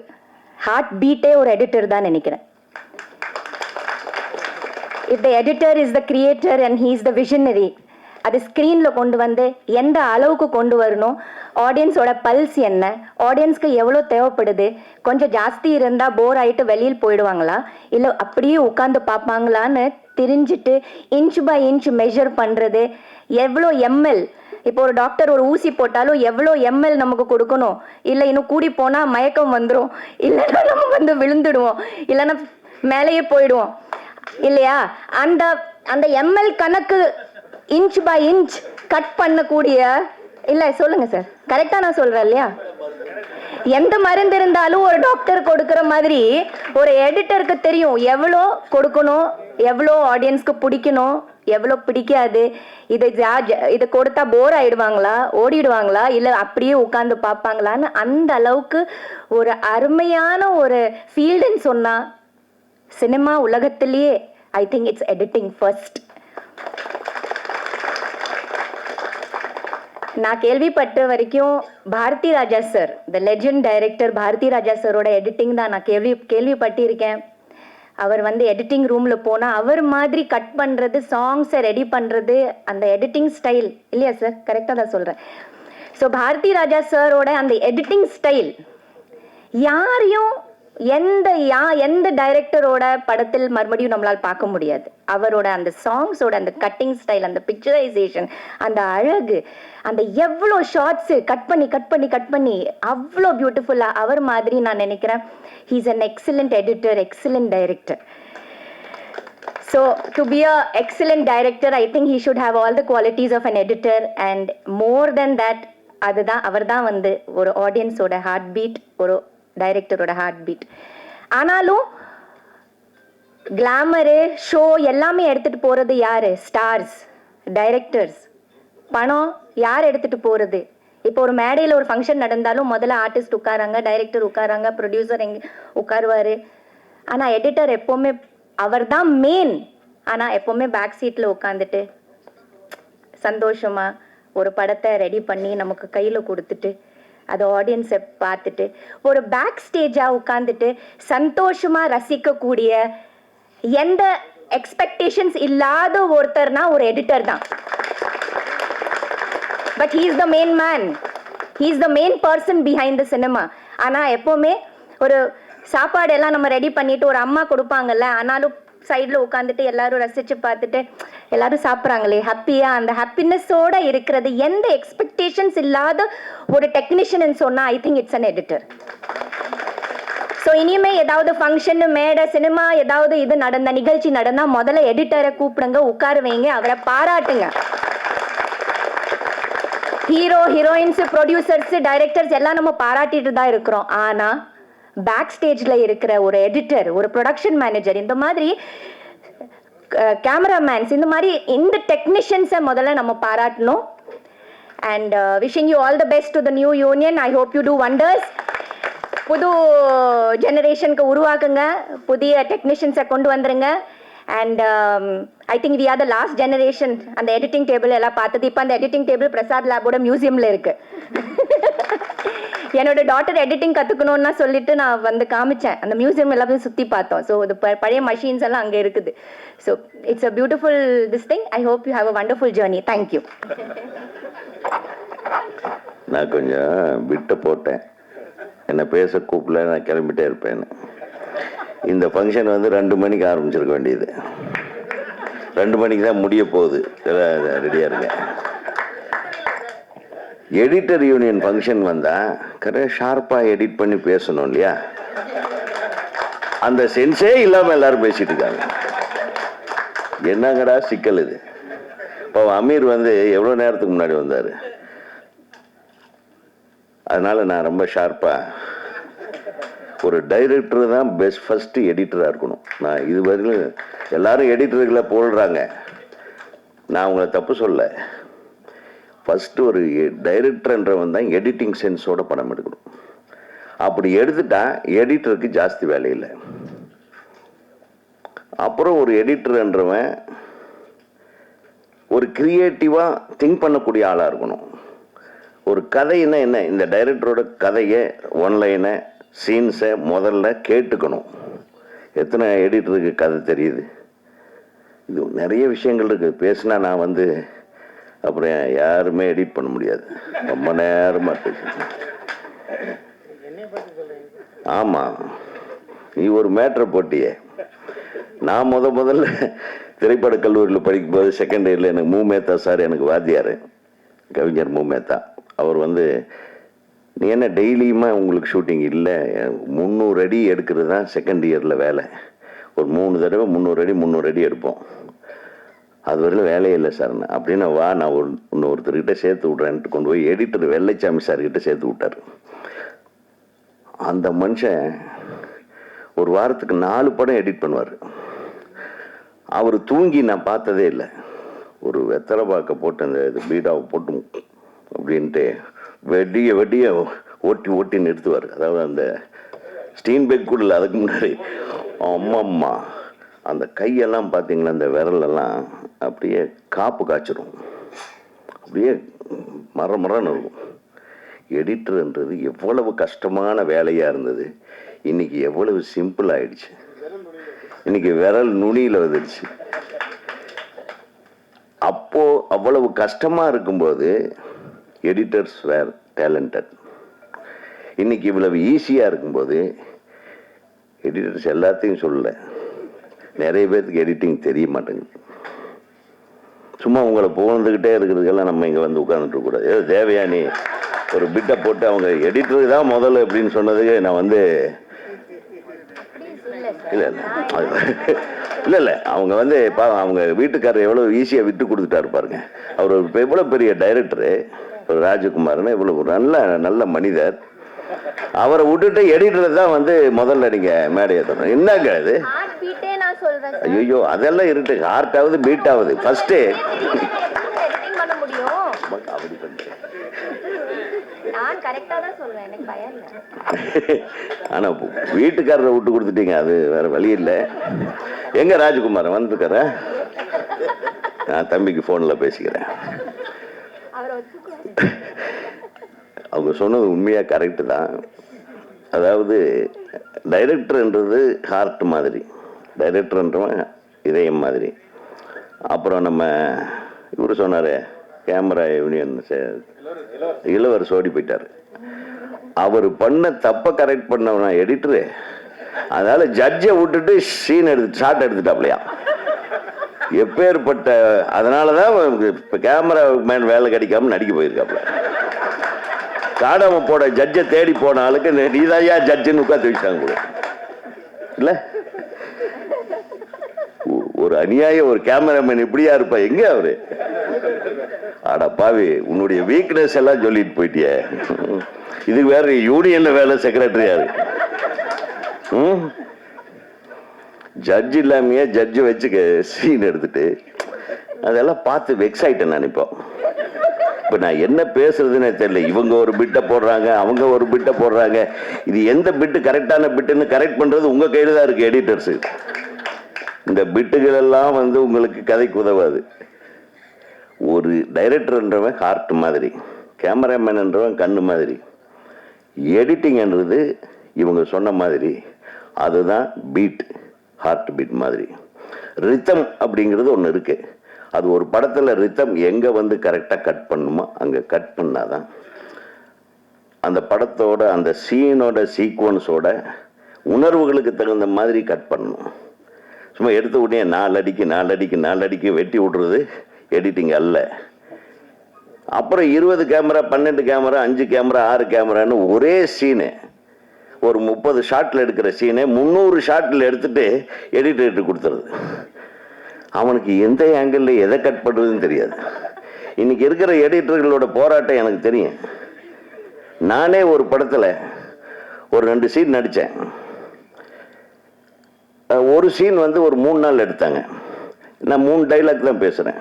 ஹார்ட் பீட்டே ஒரு எடிட்டர் தான் நினைக்கிறேன். If the editor is the creator and he is the visionary, அது ஸ்க்ரீனில் கொண்டு வந்து எந்த அளவுக்கு கொண்டு வரணும், ஆடியன்ஸோட பல்ஸ் என்ன, ஆடியன்ஸ்க்கு எவ்வளோ தேவைப்படுது, கொஞ்சம் ஜாஸ்தி இருந்தால் போர் ஆகிட்டு வெளியில் போயிடுவாங்களா, இல்லை அப்படியே உட்காந்து பார்ப்பாங்களான்னு தெரிஞ்சுட்டு இன்ச் பை இன்ச் மெஷர் பண்ணுறது, எவ்வளோ எம்எல், இப்போ ஒரு டாக்டர் ஒரு ஊசி போட்டாலும் எவ்வளோ எம்எல் நமக்கு கொடுக்கணும், இல்லை இன்னும் கூடி போனால் மயக்கம் வந்துடும், இல்லைன்னா நம்ம வந்து விழுந்துடுவோம், இல்லைன்னா மேலேயே போயிடுவோம் இல்லையா. அந்த அந்த எம்எல் கணக்கு இன்ச் பை இன்ச் கட் பண்ணக்கூடிய, இல்லை சொல்லுங்க சார், கரெக்டாக நான் சொல்கிறேன் இல்லையா. எந்த மருந்து இருந்தாலும் ஒரு டாக்டர் கொடுக்குற மாதிரி ஒரு எடிட்டருக்கு தெரியும் எவ்வளோ கொடுக்கணும், எவ்வளோ ஆடியன்ஸ்க்கு பிடிக்கணும், எவ்வளோ பிடிக்காது, இது கொடுத்தா போர் ஆயிடுவாங்களா, ஓடிடுவாங்களா, இல்லை அப்படியே உட்காந்து பார்ப்பாங்களான்னு அந்த அளவுக்கு ஒரு அருமையான ஒரு ஃபீல்டுன்னு சொன்னால் சினிமா உலகத்திலேயே I think it's editing first. நான் கேள்விப்பட்ட வரைக்கும் Bharathi Raja sir, the legend director Bharathi Raja சாரோட எடிட்டிங் தான் நான் கேள்விப்பட்டிருக்கேன். அவர் வந்து எடிட்டிங் ரூமில் போனால் அவர் மாதிரி கட் பண்ணுறது, சாங்ஸை ரெடி பண்ணுறது, அந்த எடிட்டிங் ஸ்டைல் இல்லையா சார், கரெக்டாக தான் சொல்கிறேன். ஸோ பாரதி ராஜா சாரோட அந்த எடிட்டிங் ஸ்டைல் யாரையும் எந்த டைரக்டரோட படத்தில் மறுபடியும் நம்மளால் பார்க்க முடியாது. அவரோட அந்த சாங்ஸோட அந்த கட்டிங் ஸ்டைல், அந்த பிக்சரைசேஷன், அந்த அழகு, அந்த எவ்வளோ ஷார்ட்ஸு கட் பண்ணி அவ்வளோ பியூட்டிஃபுல்லாக அவர் மாதிரி நான் நினைக்கிறேன். He is an excellent editor, excellent director. So to be a excellent director, I think he should have all the qualities of an editor, and more than that, அதுதான் அவர் தான் வந்து ஒரு ஆடியன்ஸோட ஹார்ட் பீட், ஒரு டைரக்டரோட ஹார்ட் பீட். ஆனாலும் Glamour, show எல்லாமே எடுத்துட்டு போறது யாரு? Stars, directors. பணம் யார் எடுத்துட்டு போறது? இப்போ ஒரு மேடையில் ஒரு ஃபங்க்ஷன் நடந்தாலும் முதல்ல ஆர்டிஸ்ட் உட்காராங்க, டைரக்டர் உட்காராங்க, ப்ரொடியூசர் உட்காருவாரு. ஆனால் எடிட்டர் எப்போவுமே அவர் தான் மெயின். ஆனால் எப்போவுமே பேக் சீட்டில் உட்காந்துட்டு சந்தோஷமா ஒரு படத்தை ரெடி பண்ணி நமக்கு கையில் கொடுத்துட்டு அது ஆடியன்ஸை பார்த்துட்டு ஒரு பேக் ஸ்டேஜாக உட்காந்துட்டு சந்தோஷமாக ரசிக்கக்கூடிய எந்த எக்ஸ்பெக்டேஷன்ஸ் இல்லாத ஒருத்தர்னா ஒரு எடிட்டர் தான். But he is the main man, he is the main person behind the cinema. ஆனால் எப்போவுமே ஒரு சாப்பாடு எல்லாம் நம்ம ரெடி பண்ணிட்டு ஒரு அம்மா கொடுப்பாங்கல்ல, ஆனாலும் சைடில் உட்காந்துட்டு எல்லாரும் ரசித்து பார்த்துட்டு எல்லாரும் சாப்பிட்றாங்களே ஹாப்பியாக, அந்த ஹாப்பினஸோடு இருக்கிறது எந்த எக்ஸ்பெக்டேஷன்ஸ் இல்லாத ஒரு டெக்னீஷியன் சொன்னால் ஐ think it's an editor. So இனிமேல் ஏதாவது ஃபங்க்ஷன், மேடை, சினிமா ஏதாவது இது நடந்த நிகழ்ச்சி நடந்தால் முதல்ல எடிட்டரை கூப்பிடுங்க, உட்கார வைங்க, அவரை பாராட்டுங்க. ஹீரோ, ஹீரோயின்ஸு, ப்ரொடியூசர்ஸு, டைரக்டர்ஸ் எல்லாம் நம்ம பாராட்டிட்டு தான் இருக்கிறோம். ஆனால் பேக் ஸ்டேஜில் இருக்கிற ஒரு எடிட்டர், ஒரு ப்ரொடக்ஷன் மேனேஜர், இந்த மாதிரி கேமராமேன்ஸ், இந்த மாதிரி இந்த டெக்னீஷியன்ஸை முதல்ல நம்ம பாராட்டணும். And wishing you all the best to the new union. I hope you do wonders. புது ஜெனரேஷனுக்கு உருவாக்குங்க, புதிய டெக்னீஷியன்ஸை கொண்டு வந்துருங்க. And I think we are the last generation. அந்த எடிட்டிங் டேபிள் எல்லாம் பார்த்தது, இப்போ அந்த எடிட்டிங் டேபிள் பிரசாத் லேபோட மியூசியமில் இருக்கு. என்னோட டாட்டர் எடிட்டிங் கற்றுக்கணுன்னா சொல்லிட்டு நான் வந்து காமிச்சேன், அந்த மியூசியம் எல்லாமே சுற்றி பார்த்தோம். ஸோ இது பழைய மஷின்ஸ் எல்லாம் அங்கே இருக்குது. So it's a beautiful this thing. I hope you have a wonderful journey. Thank you. நான் கொஞ்சம் விட்டு போட்டேன், என்னை பேச கூப்பிடல, நான் கிளம்பிட்டே இருப்பேன்னு. இந்த ஃபங்க்ஷன் வந்து 2 மணிக்கு ஆரம்பிச்சிருக்க வேண்டியது, 2 மணிக்கு தான் முடிய போகுது. ரெடியாக இருங்க. எடிட்டர் யூனியன் ஃபங்க்ஷன் வந்தால் கரெக்டாக ஷார்ப்பாக எடிட் பண்ணி பேசணும் இல்லையா? அந்த சென்ஸே இல்லாமல் எல்லாரும் பேசிட்டு இருக்காங்க. என்னங்கடா சிக்கல் இது? இப்போ அமீர் வந்து எவ்வளோ நேரத்துக்கு முன்னாடி வந்தார். அதனால் நான் ரொம்ப ஷார்ப்பாக, ஒரு டைரக்டர் தான் பெஸ்ட் ஃபஸ்ட்டு எடிட்டராக இருக்கணும். நான் இதுவரையிலும் எல்லாரும் எடிட்டர்களை போடுறாங்க, நான் அவங்கள தப்பு சொல்ல. ஃபஸ்ட்டு ஒரு டைரக்டர்ன்றவன் தான் எடிட்டிங் சென்ஸோட படம் எடுக்கணும். அப்படி எடுத்துட்டா எடிட்டருக்கு ஜாஸ்தி வேலை இல்லை. அப்புறம் ஒரு எடிட்டர்ன்றவன் ஒரு கிரியேட்டிவாக திங்க் பண்ணக்கூடிய ஆளாக இருக்கணும். ஒரு கதைன்னா என்ன, இந்த டைரக்டரோட கதையை, ஒன்லைனை, சீன்ஸை முதல்ல கேட்டுக்கணும். எத்தனை எடிட்டருக்கு கதை தெரியுது? இது நிறைய விஷயங்கள் இருக்குது. பேசினா நான் வந்து அப்புறம் யாருமே எடிட் பண்ண முடியாது. ரொம்ப நேரமாக பேசணும். ஆமாம், நீ ஒரு மேட்ரை போட்டியே. நான் முதல்ல திரைப்பட கல்லூரியில் படிக்கும்போது செகண்ட் இயரில் எனக்கு மூமேத்தா சார் எனக்கு வாத்தியார், கவிஞர் மூமேத்தா. அவர் வந்து, நீ என்ன டெய்லியுமா உங்களுக்கு ஷூட்டிங் இல்லை, 300 அடி எடுக்கிறது தான் செகண்ட் இயரில் வேலை. ஒரு 3 தடவை 300 அடி எடுப்போம். அது வரையிலும் வேலையே இல்லை சார். அப்படின்னா வா, நான் இன்னொருத்தர்கிட்ட சேர்த்து விட்றேன்ட்டு கொண்டு போய் எடிட்டர் வெள்ளைச்சாமி சார்கிட்ட சேர்த்து விட்டார். அந்த மனுஷன் ஒரு வாரத்துக்கு 4 படம் எடிட் பண்ணுவார். அவர் தூங்கி நான் பார்த்ததே இல்லை. ஒரு வெத்தலை பாக்க போட்டு அந்த இது பீடாவை போட்டு அப்படின்ட்டு வெடிய ஓட்டி நிறுத்துவார். அதாவது அந்த ஸ்டீன்பெக் கூட இல்லை, அதுக்கு முன்னாடி அம்மம்மா அந்த கையெல்லாம் பார்த்தீங்கன்னா அந்த விரலெல்லாம் அப்படியே காப்பு காய்ச்சிரும், அப்படியே மரன்னு இருக்கும். எடிட்டர்ன்றது எவ்வளவு கஷ்டமான வேலையாக இருந்தது, இன்னைக்கு எவ்வளவு சிம்பிள் ஆயிடுச்சு. இன்னைக்கு விரல் நுனியில் வந்துடுச்சு. அப்போ அவ்வளவு கஷ்டமா இருக்கும்போது எடிட்டர்ஸ் வேர் டேலண்டட். இன்னைக்கு இவ்வளவு ஈஸியா இருக்கும்போது எடிட்டர்ஸ் எல்லாத்தையும் சொல்லல, நிறைய பேருக்கு எடிட்டிங் தெரிய மாட்டேங்குது. சும்மா உங்களை புகழ்ந்துக்கிட்டே இருக்கிறதுக்கெல்லாம் நம்ம இங்கே வந்து உட்கார்ந்துட்டு இருக்கக்கூடாது. ஏதோ தேவையா நீ ஒரு பிட்டை போட்டு அவங்க எடிட்டருக்கு தான் முதல்ல அப்படின்னு சொன்னதுக்கு நான் வந்து இல்லை அவங்க வந்து அவங்க வீட்டுக்காரர் எவ்வளோ ஈஸியாக விட்டு கொடுத்துட்டாரு பாருங்க. அவர் எவ்வளோ பெரிய டைரக்டரு ராஜகுமார்னு, இவ்வளோ ஒரு நல்ல மனிதர். அவரை விட்டுட்டு எடிட்டர் தான் வந்து முதல்ல நீங்க மேடையை தரணும். என்னங்க அது? ஐயோ அதெல்லாம் இருக்கு. ஹார்ட் ஆகுது, பீட் ஆகுது. ஃபர்ஸ்ட் ஆனா வீட்டுக்காரரை விட்டு கொடுத்துட்டீங்க, அது வேற வழி இல்லை. எங்க ராஜகுமார் வந்துருக்கார? நான் தம்பிக்கு போன்ல பேசிக்கிறேன். அவங்க சொன்னது உண்மையா கரெக்டு தான். அதாவது டைரக்டர்ன்றது ஹார்ட் மாதிரி, டைரக்டர்ன்றவன் இதயம் மாதிரி. அப்புறம் நம்ம இவரு சொன்னாரு கேமரா யூனியன் இளவர் சோடி போயிட்டாரு. அவர் பண்ண தப்ப கரெக்ட் பண்ணவனா எடிட்டரு, அதனால ஜட்ஜை விட்டுட்டு சீன் எடுத்து ஷாட் எடுத்துட்டாப்லையா எப்பேற்பட்ட. அதனாலதான் கேமரா மேன் வேலை கிடைக்காம நடிக்க போயிருக்காப்ல. காடாம போட ஜட்ஜை தேடி போன ஆளுக்கு நீதாயா ஜட்ஜுன்னு உட்காந்து வச்சாங்க கூட இல்ல. ஒரு அநியாயம். ஒரு கேமராமேன் இப்படியா இருப்பா? எங்க அவரு? ஆடா பாவி, உன்னுடைய வீக்னஸ் எல்லாம் சொல்லிட்டு போயிட்டிய. இது வேற யூனியன்ல வேலை செக்ரட்டரியாரு. ஜட்ஜ் இல்லாமையே ஜட்ஜ் வச்சு சீன் எடுத்துட்டு அதெல்லாம் பார்த்து வெக்ஸ் ஆயிட்டேன் நான். இப்ப நான் என்ன பேசுறதுன்னு தெரியல. இவங்க ஒரு பிட்டை போடுறாங்க, அவங்க ஒரு பிட்டை போடுறாங்க. இது எந்த பிட்டு கரெக்டான பிட்டுன்னு கரெக்ட் பண்றது உங்க கையில தான் இருக்கு எடிட்டர்ஸ். இந்த பிட்டுகள் எல்லாம் வந்து உங்களுக்கு கதைக்கு உதவாது. ஒரு டைரக்டர்ன்றவன் ஹார்ட் மாதிரி, கேமராமேன்ன்றவன் கண்ணு மாதிரி, எடிட்டிங்ன்றது இவங்க சொன்ன மாதிரி அதுதான் பீட், ஹார்ட் பீட் மாதிரி. ரித்தம் அப்படிங்கிறது ஒன்று இருக்கு. அது ஒரு படத்துல ரித்தம் எங்க வந்து கரெக்டா கட் பண்ணுமோ அங்க கட் பண்ணாதான் அந்த படத்தோட அந்த சீனோட சீக்வன்ஸோட உணர்வுகளுக்கு தகுந்த மாதிரி கட் பண்ணணும். சும்மா எடுத்த உடனே 4 அடிக்கு வெட்டி விடுறது எடிட்டிங் அல்ல. அப்புறம் 20 கேமரா, 12 கேமரா, 5 கேமரா, 6 கேமரான்னு ஒரே சீனு, ஒரு 30 ஷாட்டில் எடுக்கிற சீனு 300 ஷாட்டில் எடுத்துட்டு எடிட்டர்கிட்ட கொடுத்துருது. அவனுக்கு எந்த ஆங்கிளில் எதை கட் பண்ணுறதுன்னு தெரியாது. இன்னைக்கு இருக்கிற எடிட்டர்களோட போராட்டம் எனக்கு தெரியும். நானே ஒரு படத்தில் ஒரு 2 சீன் நடித்தேன். ஒரு சீன் வந்து ஒரு 3 நாள் எடுத்தாங்க. நான் 3 டைலாக் தான் பேசுகிறேன்.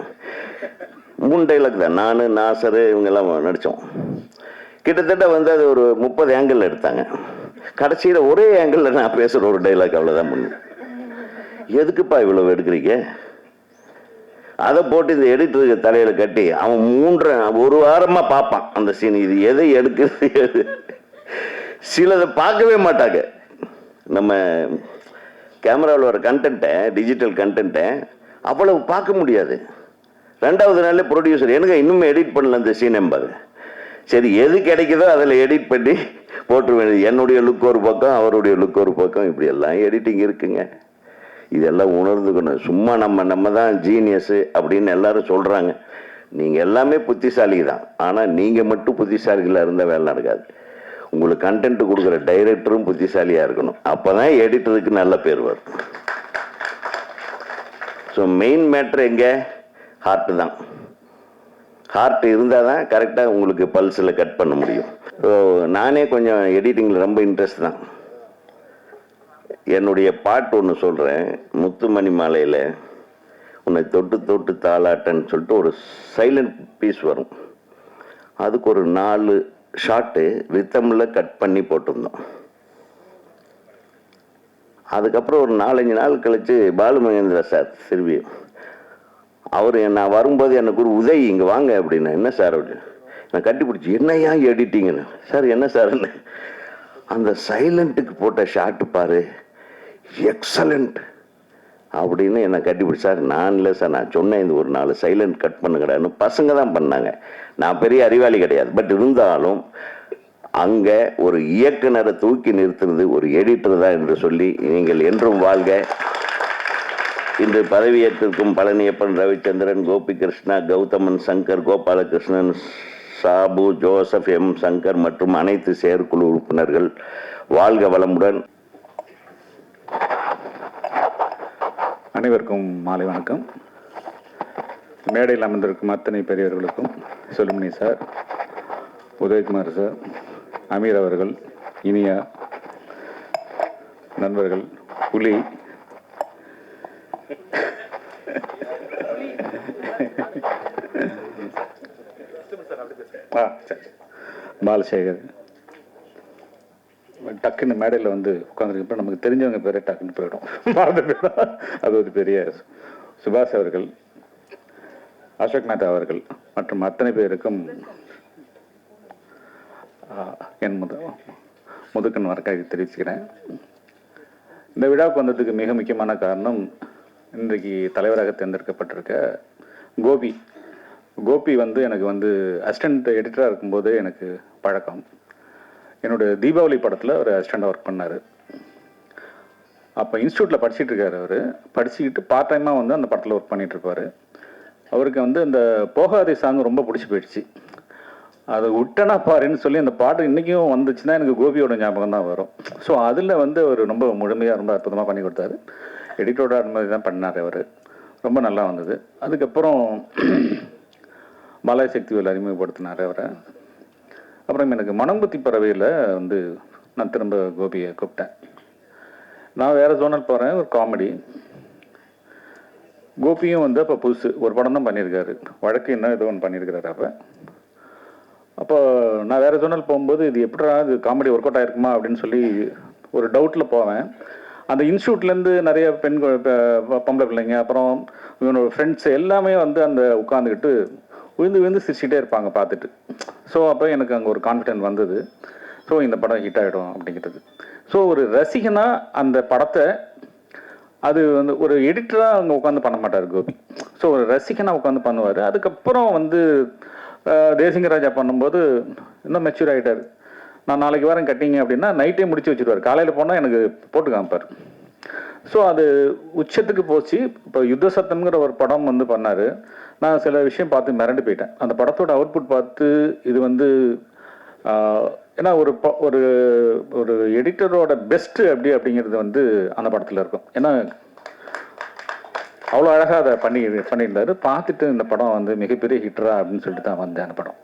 3 டைலாக் தான். நான், நாசர் இவங்கெல்லாம் நடித்தோம். கிட்டத்தட்ட வந்து அது ஒரு 30 ஆங்கிள் எடுத்தாங்க. கடைசியில் ஒரே ஆங்கிளில் நான் பேசுகிற ஒரு டைலாக் அவ்வளோதான் பண்ணு. எதுக்குப்பா இவ்வளோ எடுக்கிறீங்க? அதை போட்டு இந்த எடிட்டருக்கு தலையில் கட்டி அவன் 1 வாரமாக பார்ப்பான் அந்த சீன். இது எதை எடுக்கிறது, சிலதை பார்க்கவே மாட்டாங்க. நம்ம கேமராவில் வர கண்டென்ட்டை, டிஜிட்டல் கண்டென்ட்டை அவ்வளவு பார்க்க முடியாது. 2வது நாள்ல ப்ரொடியூசர் எனக்கு இன்னுமே எடிட் பண்ணல அந்த சீன் என்பாரு. சரி, எது கிடைக்குதோ அதில் எடிட் பண்ணி போட்டுருவேன். என்னுடைய லுக் ஒரு பக்கம், அவருடைய லுக் ஒரு பக்கம், இப்படி எல்லாம் எடிட்டிங் இருக்குங்க. இதெல்லாம் உணர்ந்துக்கணும். சும்மா நம்ம தான் ஜீனியஸு அப்படின்னு எல்லாரும் சொல்கிறாங்க. நீங்கள் எல்லாமே புத்திசாலி தான். ஆனால் நீங்கள் மட்டும் புத்திசாலிகளாக இருந்தால் வேலை நடக்காது. உங்களுக்கு கண்டென்ட் கொடுக்குற டைரக்டரும் புத்திசாலியாக இருக்கணும். அப்போ தான் எடிட்டருக்கு நல்ல பேர் வரும். ஸோ மெயின் மேட்ரு எங்கே? ஹார்ட்டு தான். ஹார்ட் இருந்தால் தான் கரெக்டாக உங்களுக்கு பல்ஸில் கட் பண்ண முடியும். ஸோ நானே கொஞ்சம் எடிட்டிங்கில் ரொம்ப இன்ட்ரெஸ்ட் தான். என்னுடைய பாட்டு ஒன்று சொல்கிறேன். முத்துமணி மாலையில் உன்னை தொட்டு தொட்டு தாளாட்டன்னு சொல்லிட்டு ஒரு சைலண்ட் பீஸ் வரும். அதுக்கு ஒரு 4 ஷாட்டு ரித்தமில் கட் பண்ணி போட்டிருந்தோம். அதுக்கப்புறம் ஒரு 4-5 நாள் கழித்து பாலு மகேந்திரா சார் திரும்பி அவர் நான் வரும்போது எனக்கு ஒரு உதவி, இங்கே வாங்க அப்படின்னா. என்ன சார் அப்படின்னு நான் கட்டிப்பிடிச்சி, என்னையா எடிட்டிங்கன்னு. சார் என்ன சார்ன்னு, அந்த சைலண்ட்டுக்கு போட்ட ஷாட்டு பாரு, எக்ஸலண்ட் அப்படின்னு என்னை கட்டிப்பிடிச்சி. சார் நான் இல்லை சார், நான் சொன்னேன் இந்த ஒரு 4 சைலண்ட் கட் பண்ணுங்கடான்னு. பசங்க தான் பண்ணாங்க. நான் பெரிய அறிவாளி கிடையாது. பட் இருந்தாலும் அங்கே ஒரு இயக்குனரை தூக்கி நிறுத்துறது ஒரு எடிட்டர் தான் என்று சொல்லி நீங்கள் என்றும் வாழ்க. இன்று பதவியேற்றிருக்கும் பழனியப்பன், ரவிச்சந்திரன், கோபி கிருஷ்ணா, கௌதமன், சங்கர், கோபாலகிருஷ்ணன், சாபு, ஜோசப், எம் சங்கர் மற்றும் அனைத்து செயற்குழு உறுப்பினர்கள் வாழ்க வளமுடன். அனைவருக்கும் மாலை வணக்கம். மேடையில் அமர்ந்திருக்கும் அத்தனை பெரியவர்களுக்கும், செல்லுமணி சார், உதயகுமார் சார், அமீர் அவர்கள், இனியா நண்பர்கள், புலி, பாலசேகர், டக்குன்னு மேடையில் வந்து உட்காந்துருக்கப்ப நமக்கு தெரிஞ்சவங்க பேரே டக்குன்னு போயிடும், மறந்து போயிடும். அது ஒரு பெரிய சுபாஷ் அவர்கள், அசோக் மேத்தா அவர்கள் மற்றும் அத்தனை பேருக்கும் என் முதுக்கன் வரக்காக தெரிவிச்சுக்கிறேன். இந்த விழாவுக்கு வந்ததுக்கு மிக முக்கியமான காரணம், இன்றைக்கு தலைவராக தேர்ந்தெடுக்கப்பட்டிருக்க கோபி வந்து எனக்கு வந்து அசிஸ்டன்ட் எடிட்டராக இருக்கும்போது எனக்கு பழக்கம். என்னோடய தீபாவளி படத்தில் ஒரு அசிஸ்டண்டாக ஒர்க் பண்ணார். அப்போ இன்ஸ்டியூட்டில் படிச்சுட்டு இருக்காரு. அவர் படிச்சுக்கிட்டு பார்ட் டைமாக வந்து அந்த படத்தில் ஒர்க் பண்ணிகிட்ருப்பார். அவருக்கு வந்து அந்த போகாதே சாங் ரொம்ப பிடிச்சி போயிடுச்சு. அது விட்டனா பாருன்னு சொல்லி அந்த பாட்டு இன்றைக்கும் வந்துச்சுன்னா எனக்கு கோபியோட ஞாபகம் தான் வரும். ஸோ அதில் வந்து அவர் ரொம்ப முழுமையாக ரொம்ப அற்புதமாக பண்ணி கொடுத்தாரு. எடிட்டரோட அனுமதி தான் பண்ணார் அவர். ரொம்ப நல்லா வந்தது. அதுக்கப்புறம் பாலாஜி சக்திவேல் அறிமுகப்படுத்தினார் அவரை. அப்புறம் எனக்கு மனம்புத்தி பறவையில் வந்து நான் திரும்ப கோபியை கூப்பிட்டேன். நான் வேறு ஜோனல் போகிறேன், ஒரு காமெடி. கோபியும் வந்து அப்போ புதுசு ஒரு படம் தான் பண்ணியிருக்காரு, வழக்கு என்ன ஏதோ ஒன்று பண்ணியிருக்கிறாரு. அப்போ நான் வேறு ஜோனல் போகும்போது இது எப்படா இது காமெடி ஒர்க் அவுட் ஆகிருக்குமா அப்படின்னு சொல்லி ஒரு டவுட்டில் போவேன். அந்த இன்ஸ்டியூட்லேருந்து நிறைய பொம்பளை பிள்ளைங்க, அப்புறம் இவனோட ஃப்ரெண்ட்ஸ் எல்லாமே வந்து அந்த உட்காந்துக்கிட்டு விழுந்து சிரிச்சுட்டே இருப்பாங்க பார்த்துட்டு. ஸோ அப்போ எனக்கு அங்கே ஒரு கான்ஃபிடென்ட் வந்தது. ஸோ இந்த படம் ஹிட் ஆகிடும் அப்படிங்கிறது. ஸோ ஒரு ரசிகனாக அந்த படத்தை, அது வந்து ஒரு எடிட்டராக அங்கே உட்காந்து பண்ண மாட்டார் கோபி. ஸோ ஒரு ரசிகனாக உட்காந்து பண்ணுவார். அதுக்கப்புறம் வந்து தேசிங்கராஜா பண்ணும்போது இன்னும் மெச்சூர் ஆகிட்டார். நான் நாளைக்கு வரேன் கட்டிங்க அப்படின்னா நைட்டே முடிச்சு வச்சுருவார். காலையில் போனால் எனக்கு போட்டு காமிப்பார். ஸோ அது உச்சத்துக்கு போச்சு. இப்போ யுத்த சத்தம்ங்கிற ஒரு படம் வந்து பண்ணார். நான் சில விஷயம் பார்த்து மிரண்டு போயிட்டேன். அந்த படத்தோட அவுட்புட் பார்த்து இது வந்து ஏன்னா ஒரு ஒரு எடிட்டரோட பெஸ்ட்டு அப்படிங்கிறது வந்து அந்த படத்தில் இருக்கும். ஏன்னா அவ்வளோ அழகாக அதை பண்ணியிருந்தாரு. பார்த்துட்டு இந்த படம் வந்து மிகப்பெரிய ஹிட்டரா அப்படின்னு சொல்லிட்டு தான் வந்தேன். அந்த படம்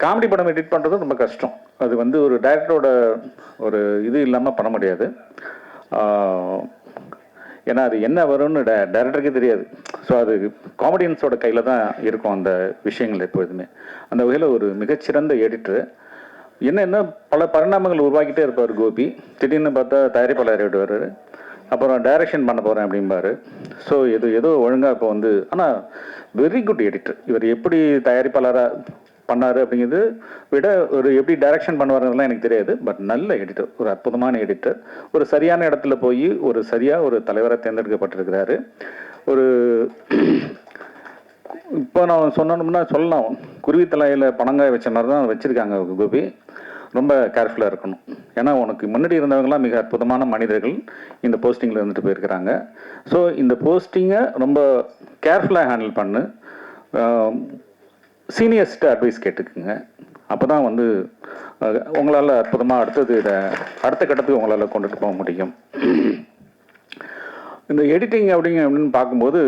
காமெடி படம் எடிட் பண்ணுறது ரொம்ப கஷ்டம். அது வந்து ஒரு டைரக்டரோட ஒரு இது இல்லாமல் பண்ண முடியாது. ஏன்னா அது என்ன வரும்னு டைரக்டருக்கே தெரியாது. ஸோ அது காமெடியன்ஸோட கையில் தான் இருக்கும் அந்த விஷயங்கள் எப்போதுமே. அந்த வகையில் ஒரு மிகச்சிறந்த எடிட்டரு. என்ன பல பரிணாமங்கள் உருவாக்கிட்டே இருப்பார் கோபி. திடீர்னு பார்த்தா தயாரிப்பாளர் விடுவார், அப்புறம் டைரக்ஷன் பண்ண போகிறேன் அப்படிம்பாரு. ஸோ ஏதோ ஒழுங்காக இப்போ வந்து, ஆனால் வெரி குட் எடிட்டர். இவர் எப்படி தயாரிப்பாளராக பண்ணார் அப்படிங்கிறது விட ஒரு எப்படி டைரக்ஷன் பண்ணுவாருலாம் எனக்கு தெரியாது. பட் நல்ல எடிட்டர், ஒரு அற்புதமான எடிட்டர். ஒரு சரியான இடத்துல போய் ஒரு தலைவரை தேர்ந்தெடுக்கப்பட்டிருக்கிறாரு. ஒரு இப்போ நான் சொன்னோம்னா சொல்லலாம், குருவி தலையில் பணங்காய வச்ச மாதிரி தான் வச்சுருக்காங்க கோபி. ரொம்ப கேர்ஃபுல்லாக இருக்கணும். ஏன்னா உனக்கு முன்னாடி இருந்தவங்களாம் மிக அற்புதமான மனிதர்கள் இந்த போஸ்டிங்கில் இருந்துட்டு போயிருக்கிறாங்க. ஸோ இந்த போஸ்டிங்கை ரொம்ப கேர்ஃபுல்லாக ஹேண்டில் பண்ணு. சீனியர்ஸ்ட்டு அட்வைஸ் கேட்டுக்குங்க. அப்போ தான் வந்து உங்களால் அற்புதமாக அடுத்த கட்டத்துக்கு உங்களால் கொண்டுட்டு போக முடியும். இந்த எடிட்டிங் அப்படின்னு பார்க்கும்போது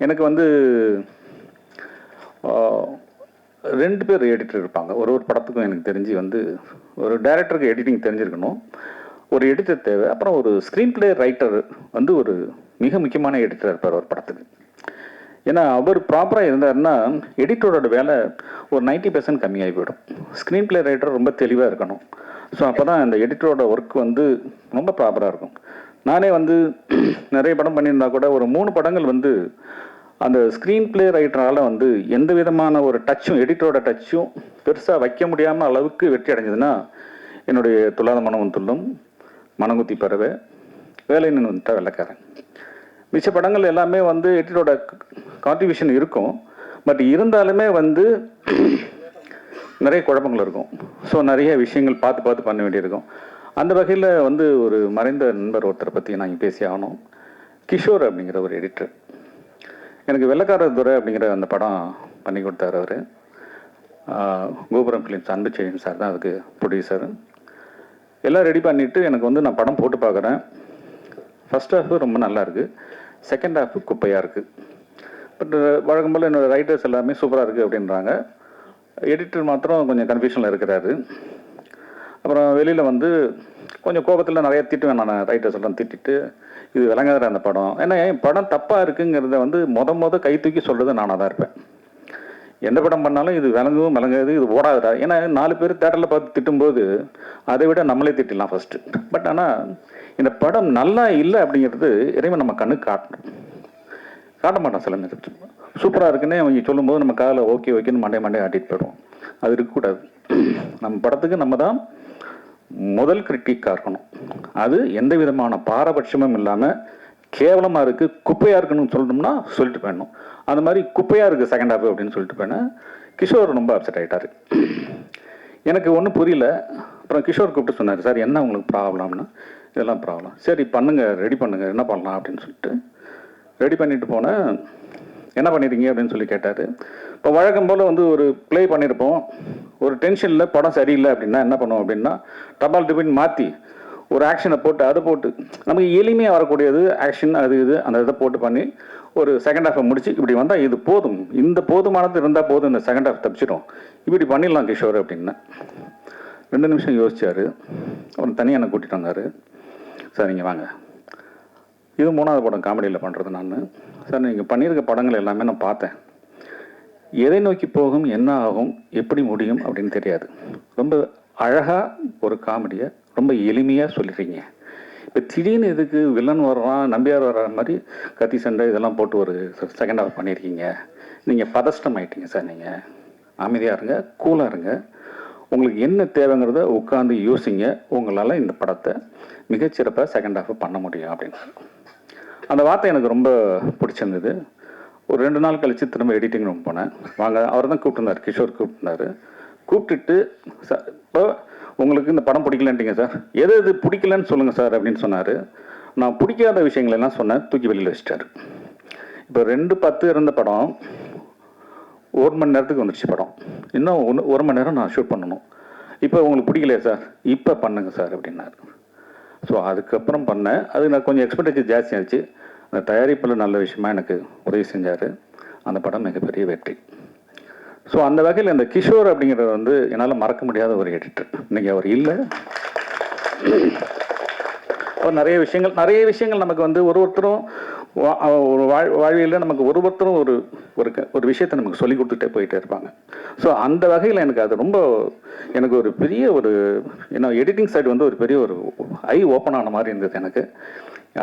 எனக்கு வந்து 2 பேர் எடிட்டர் இருப்பாங்க. ஒரு படத்துக்கும் எனக்கு தெரிஞ்சு வந்து ஒரு டைரக்டருக்கு எடிட்டிங் தெரிஞ்சிருக்கணும், ஒரு எடிட்டர் தேவை. அப்புறம் ஒரு ஸ்க்ரீன் பிளே ரைட்டர் வந்து ஒரு மிக முக்கியமான எடிட்டர் இருப்பார் ஒரு படத்துக்கு. ஏன்னா அவர் ப்ராப்பராக இருந்தாருன்னா எடிட்டரோட வேலை ஒரு 90% கம்மியாகி போயிடும். ஸ்க்ரீன் பிளே ரைட்டர் ரொம்ப தெளிவாக இருக்கணும். ஸோ அப்போ தான் அந்த எடிட்டரோட ஒர்க் வந்து ரொம்ப ப்ராப்பராக இருக்கும். நானே வந்து நிறைய படம் பண்ணியிருந்தா கூட ஒரு 3 படங்கள் வந்து அந்த ஸ்க்ரீன் பிளே ரைட்டரால் வந்து எந்த விதமான ஒரு டச்சும் எடிட்டரோட டச்சும் பெருசாக வைக்க முடியாமல் அளவுக்கு வெற்றி அடைஞ்சதுன்னா என்னுடைய துல்லாத மனமும் துள்ளும், மனங்குத்தி பறவை, வேலை நின்று வெள்ளைக்காரன். மிச்ச படங்கள் எல்லாமே வந்து எடிட்டரோட கான்ட்ரிபியூஷன் இருக்கும். பட் இருந்தாலுமே வந்து நிறைய குழப்பங்கள் இருக்கும். ஸோ நிறைய விஷயங்கள் பார்த்து பண்ண வேண்டியிருக்கும். அந்த வகையில் வந்து ஒரு மறைந்த நண்பர் ஒருத்தரை பற்றி நான் பேசி ஆகணும். கிஷோர் அப்படிங்கிற ஒரு எடிட்டர். எனக்கு வெள்ளைக்காரர் துரை அப்படிங்கிற அந்த படம் பண்ணி கொடுத்தார் அவர். கோபுரம் ஃபிலிம்ஸ் அன்புச்செழியன் சார் தான் அதுக்கு ப்ரொடியூசர். எல்லாம் ரெடி பண்ணிவிட்டு எனக்கு வந்து நான் படம் போட்டு பார்க்குறேன். ஃபர்ஸ்ட் ஹாஃப் ரொம்ப நல்லா இருக்குது, செகண்ட் ஹாஃப் குப்பையாக இருக்குது. பட் வழக்கம் போல் என்னோடய ரைட்டர்ஸ் எல்லாமே சூப்பராக இருக்குது அப்படின்றாங்க. எடிட்டர் மாத்திரம் கொஞ்சம் கன்ஃபியூஷனில் இருக்கிறாரு. அப்புறம் வெளியில் வந்து கொஞ்சம் கோபத்தில் நிறைய திட்டுவேன் நான். ரைட்டர்ஸ் எல்லாம் திட்டிட்டு இது விளங்காத அந்த படம், ஏன்னா என் படம் தப்பாக இருக்குங்கிறத வந்து மொத கை தூக்கி சொல்கிறது நானாக தான் இருப்பேன். எந்த படம் பண்ணாலும் இது விளங்காது, இது ஓடாதுடா. ஏன்னா 4 பேர் தேட்டரில் பார்த்து திட்டும்போது அதை விட நம்மளே திட்டிடலாம் ஃபஸ்ட்டு. பட் ஆனால் இந்த படம் நல்லா இல்லை அப்படிங்கிறது இறைவன் நம்ம கண்ணுக்கு காட்ட மாட்டான். சில நேரத்தில் சூப்பராக இருக்குன்னே அவங்க சொல்லும்போது நம்ம காதில் ஓகேன்னு மண்டே ஆட்டிட்டு போயிடுவோம். அது இருக்கக்கூடாது. நம்ம படத்துக்கு நம்ம தான் முதல் கிரிட்டிக்காக இருக்கணும். அது எந்த விதமான பாரபட்சமும் இல்லாமல் கேவலமாக இருக்குது, குப்பையாக இருக்குன்னு சொல்லணும்னா சொல்லிட்டு போயிடணும். அந்த மாதிரி குப்பையாக இருக்குது செகண்ட் ஹாஃப் அப்படின்னு சொல்லிட்டு போயினேன். கிஷோர் ரொம்ப அப்செட் ஆகிட்டார். எனக்கு ஒன்றும் புரியல. அப்புறம் கிஷோர் கூப்பிட்டு சொன்னார், சார் என்ன உங்களுக்கு ப்ராப்ளம்னா, இதெல்லாம் ப்ராப்ளம், சரி பண்ணுங்கள், ரெடி பண்ணுங்கள், என்ன பண்ணலாம் அப்படின்னு சொல்லிட்டு ரெடி பண்ணிட்டு போனேன். என்ன பண்ணிடுறீங்க அப்படின்னு சொல்லி கேட்டார். இப்போ வழக்கம் போல் வந்து ஒரு ப்ளே பண்ணியிருப்போம், ஒரு டென்ஷனில் படம் சரியில்லை அப்படின்னா என்ன பண்ணுவோம் அப்படின்னா டபால் டிபின் மாற்றி ஒரு ஆக்ஷனை போட்டு அதை போட்டு நமக்கு எளிமையாக வரக்கூடியது ஆக்ஷன் அது இது அந்த இதை போட்டு பண்ணி ஒரு செகண்ட் ஹாஃபை முடிச்சு இப்படி வந்தால் இது போதும், இந்த போதுமானது இருந்தால் போதும், இந்த செகண்ட் ஹாஃப் தப்பிச்சிடும், இப்படி பண்ணிடலாம் கிஷோர் அப்படின்னு 2 நிமிஷம் யோசிச்சார். அப்புறம் தனியாக என்னை கூட்டிகிட்டு வந்தார். சார் நீங்கள் வாங்க, இது 3வது படம் காமெடியில் பண்ணுறது நான். சார் நீங்கள் பண்ணியிருக்க படங்கள் எல்லாமே நான் பார்த்தேன், எதை நோக்கி போகும், என்ன ஆகும், எப்படி முடியும் அப்படின்னு தெரியாது. ரொம்ப அழகாக ஒரு காமெடியை ரொம்ப எளிமையாக சொல்லிடுறீங்க. இப்போ திடீர்னு இதுக்கு வில்லன் வர்றான், நம்பியார் வர்ற மாதிரி கத்தி சண்டை இதெல்லாம் போட்டு ஒரு செகண்ட் ஹாஃப் பண்ணியிருக்கீங்க. நீங்கள் பதஷ்டம் ஆகிட்டீங்க சார். நீங்கள் அமைதியாக இருங்க, கூலாக இருங்க, உங்களுக்கு என்ன தேவைங்கிறத உட்காந்து யோசிங்க, உங்களால் இந்த படத்தை மிகச்சிறப்பாக செகண்ட் ஹாஃப் பண்ண முடியும் அப்படின்னு. அந்த வார்த்தை எனக்கு ரொம்ப பிடிச்சிருந்தது. ஒரு 2 நாள் கழித்து திரும்ப எடிட்டிங் ரூம் போனேன். வாங்க, அவர் தான் கூப்பிட்டுருந்தார், கிஷோர் கூப்பிட்டுருந்தார். கூப்பிட்டுட்டு இப்போ உங்களுக்கு இந்த படம் பிடிக்கலன்ட்டீங்க சார், எது எது பிடிக்கலன்னு சொல்லுங்கள் சார் அப்படின்னு சொன்னார். நான் பிடிக்காத விஷயங்கள் எல்லாம் சொன்னேன், தூக்கி வெளியில் வச்சிட்டாரு. இப்போ 2:10 இருந்த படம் 1 மணி நேரத்துக்கு வந்துடுச்சு படம். இன்னும் 1 மணி நேரம் நான் ஷூட் பண்ணணும். இப்போ உங்களுக்கு பிடிக்கலையா சார், இப்போ பண்ணுங்க சார் அப்படின்னாரு. ஸோ அதுக்கப்புறம் பண்ணேன். அது நான் கொஞ்சம் எக்ஸ்பெக்டேஷன் ஜாஸ்தி ஆச்சு. அந்த தயாரிப்பில் நல்ல விஷயமா எனக்கு உதவி செஞ்சார். அந்த படம் மிகப்பெரிய வெற்றி. ஸோ அந்த வகையில் இந்த கிஷோர் அப்படிங்கிறது வந்து என்னால் மறக்க முடியாத ஒரு எடிட்டர். இன்னைக்கு அவர் இல்லை. அவர் நிறைய விஷயங்கள் நமக்கு வந்து ஒருத்தரும் ஒரு வாழ்வியலில் நமக்கு ஒருத்தரும் ஒரு விஷயத்தை நமக்கு சொல்லி கொடுத்துட்டே போயிட்டே இருப்பாங்க. ஸோ அந்த வகையில் எனக்கு அது ரொம்ப எனக்கு ஒரு பெரிய ஒரு எடிட்டிங் சைடு வந்து ஒரு பெரிய ஒரு ஐ ஓப்பன் ஆன மாதிரி இருந்தது எனக்கு.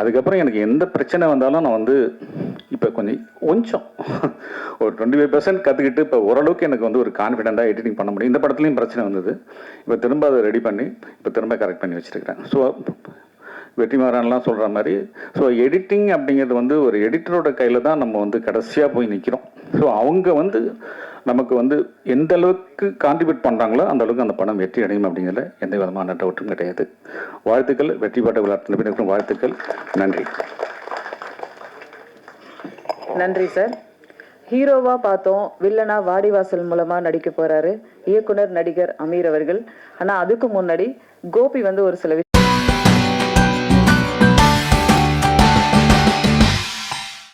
அதுக்கப்புறம் எனக்கு எந்த பிரச்சனை வந்தாலும் நான் வந்து இப்போ கொஞ்சம் ஒரு 25% கற்றுக்கிட்டு இப்போ ஓரளவுக்கு எனக்கு வந்து ஒரு கான்ஃபிடென்ட்டாக எடிட்டிங் பண்ண முடியும். இந்த படத்துலையும் பிரச்சனை வந்தது, இப்போ திரும்ப அதை ரெடி பண்ணி இப்போ திரும்ப கரெக்ட் பண்ணி வச்சுருக்கிறேன். ஸோ வெற்றிமாறன்லாம் சொல்கிற மாதிரி ஸோ எடிட்டிங் அப்படிங்கிறது வந்து ஒரு எடிட்டரோட கையில் தான் நம்ம வந்து கடைசியாக போய் நிற்கிறோம். ஸோ அவங்க வந்து நமக்கு வந்து எந்த அளவுக்கு கான்ட்ரிபியூட் பண்ணுறாங்களோ அந்த அளவுக்கு அந்த படம் வெற்றி அடையும் அப்படிங்கிறத எந்த விதமான டவுட்டும் கிடையாது. வாழ்த்துக்கள். வெற்றி பாட்ட விளையாட்டு வாழ்த்துக்கள். நன்றி. நன்றி சார். ஹீரோவா பார்த்தோம், வில்லனா வாடிவாசல் மூலமா நடிக்க போறாரு இயக்குனர் நடிகர் அமீர் அவர்கள். ஆனா அதுக்கு முன்னாடி கோபி வந்து ஒரு சில